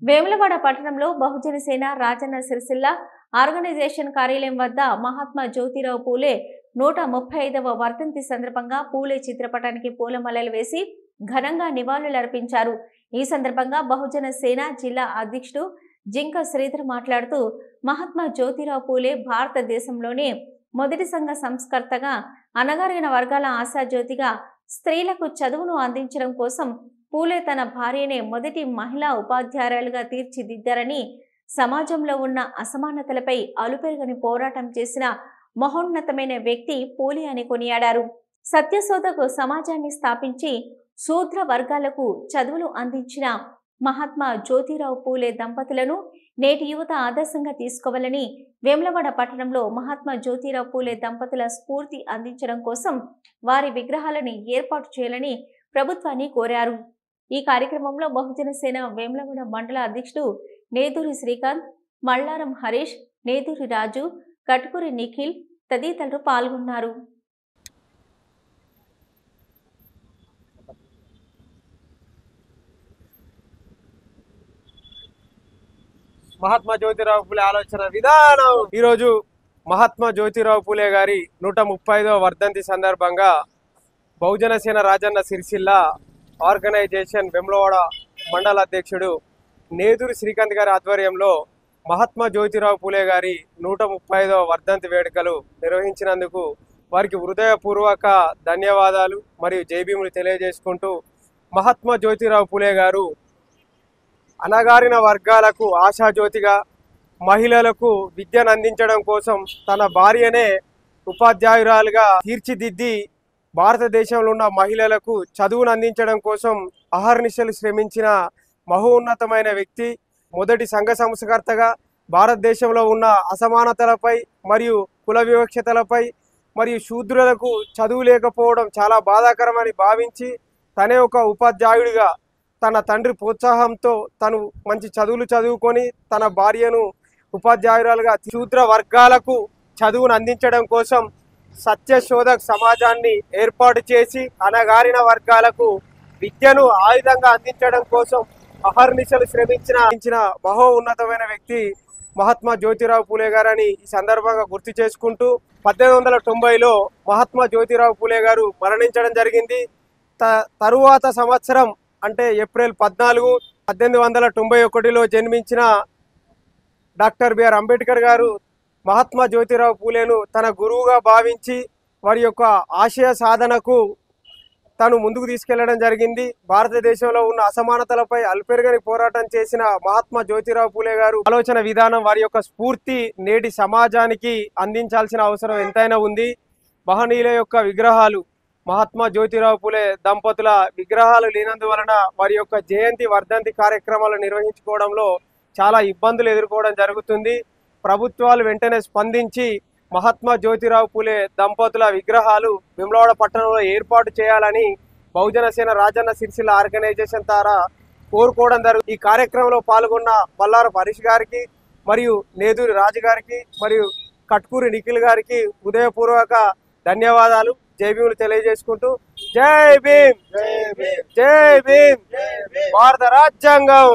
వేములవాడ పట్టణంలో బహుజన సేన రాజన్న సిరిసిల్ల ఆర్గనైజేషన్ కార్యాలయం వద్ద మహాత్మా జ్యోతిరావు పూలే 135వ వర్ధంతి సందర్భంగా పూలే చిత్రపటానికి పూలమాలలు వేసి ఘనంగా నివాళులర్పించారు। ఈ సందర్భంగా బహుజన సేన జిల్లా అధ్యక్షుడు జింక శ్రీధర్ మాట్లాడుతూ మహాత్మా జ్యోతిరావు పూలే భారతదేశంలోనే మొదటి సంఘ సంస్కర్తగా, అణగారిన వర్గాల ఆశాజ్యోతిగా, స్త్రీలకు చదువును అందించడం కోసం పూలే తన భార్యనే మొదటి మహిళా ఉపాధ్యాయురాలుగా తీర్చిదిద్దారని, సమాజంలో ఉన్న అసమానతలపై అలుపెరగని పోరాటం చేసిన మహోన్నతమైన వ్యక్తి పూలే అని కొనియాడారు। సత్యశోధకు సమాజాన్ని స్థాపించి శూద్ర వర్గాలకు చదువులు అందించిన మహాత్మా జ్యోతిరావు పూలే దంపతులను నేటి యువత ఆదర్శంగా తీసుకోవాలని, వేములవాడ పట్టణంలో మహాత్మా జ్యోతిరావు పూలే దంపతుల స్ఫూర్తి అందించడం కోసం వారి విగ్రహాలను ఏర్పాటు చేయాలని ప్రభుత్వాన్ని కోరారు। ఈ కార్యక్రమంలో బహుజన సేన వేములవాడ మండల అధ్యక్షుడు నేదూరి శ్రీకాంత్, మల్లారం హరీష్, నేదూరి రాజు, కట్కూరి నిఖిల్ తదితరులు పాల్గొన్నారు। మహాత్మా జ్యోతిరావు పూలే ఆలోచన విధానం ఈరోజు మహాత్మా జ్యోతిరావు పూలే గారి 135వ వర్ధంతి సందర్భంగా బహుజన సేన రాజన్న సిరిసిల్ల ఆర్గనైజేషన్ వేములవాడ మండల అధ్యక్షుడు నేదూరి శ్రీకాంత్ గారి ఆధ్వర్యంలో మహాత్మా జ్యోతిరావు పూలే గారి 135వ వర్ధంతి వేడుకలు నిర్వహించినందుకు వారికి హృదయపూర్వక ధన్యవాదాలు మరియు జైభీములు తెలియజేసుకుంటూ, మహాత్మా జ్యోతిరావు పూలే గారు అణగారిన వర్గాలకు ఆశాజ్యోతిగా, మహిళలకు విద్యను అందించడం కోసం తన భార్యనే ఉపాధ్యాయురాలుగా తీర్చిదిద్ది భారతదేశంలో ఉన్న మహిళలకు చదువును అందించడం కోసం అహర్నిశలు శ్రమించిన మహోన్నతమైన వ్యక్తి, మొదటి సంఘ సంస్కర్తగా, భారతదేశంలో ఉన్న అసమానతలపై మరియు కుల వివక్షతలపై మరియు శూద్రులకు చదువు లేకపోవడం చాలా బాధాకరమని భావించి తనే ఒక ఉపాధ్యాయుడిగా తన తండ్రి ప్రోత్సాహంతో తను మంచి చదువులు చదువుకొని తన భార్యను ఉపాధ్యాయురాలుగా శూద్ర వర్గాలకు చదువును అందించడం కోసం సత్యశోధక సమాజాన్ని ఏర్పాటు చేసి అణగారిన వర్గాలకు విద్యను ఆయుధంగా అందించడం కోసం అహర్నిశలు శ్రమించిన మహోన్నతమైన వ్యక్తి మహాత్మా జ్యోతిరావు పూలే గారని ఈ సందర్భంగా గుర్తు చేసుకుంటూ, 1890లో మహాత్మా జ్యోతిరావు పూలే గారు మరణించడం జరిగింది। తరువాత సంవత్సరం అంటే ఏప్రిల్ 14, 1891లో జన్మించిన డాక్టర్ బిఆర్ అంబేద్కర్ గారు మహాత్మా జ్యోతిరావు పూలేను తన గురువుగా భావించి వారి యొక్క ఆశయ సాధనకు తను ముందుకు తీసుకెళ్లడం జరిగింది। భారతదేశంలో ఉన్న అసమానతలపై అల్పెరగని పోరాటం చేసిన మహాత్మా జ్యోతిరావు పూలే గారు ఆలోచన విధానం, వారి యొక్క స్ఫూర్తి నేటి సమాజానికి అందించాల్సిన అవసరం ఎంతైనా ఉంది। మహనీయుల యొక్క విగ్రహాలు, మహాత్మా జ్యోతిరావు పూలే దంపతుల విగ్రహాలు లేనందువలన వారి యొక్క జయంతి వర్ధంతి కార్యక్రమాలు నిర్వహించుకోవడంలో చాలా ఇబ్బందులు ఎదుర్కోవడం జరుగుతుంది। ప్రభుత్వాలు వెంటనే స్పందించి మహాత్మా జ్యోతిరావు పూలే దంపతుల విగ్రహాలు వేములవాడ పట్టణంలో ఏర్పాటు చేయాలని బహుజన సేన రాజన్న సిరిసిల్ల ఆర్గనైజేషన్ ద్వారా కోరుకోవడం జరుగుతుంది। ఈ కార్యక్రమంలో పాల్గొన్న మల్లారం హరీష్ గారికి మరియు నేదూరి రాజు గారికి మరియు కట్కూరి నిఖిల్ గారికి హృదయపూర్వక ధన్యవాదాలు, జైభీములు తెలియజేసుకుంటూ జై భీమ్, జై భీమ్, భారత రాజ్యాంగం।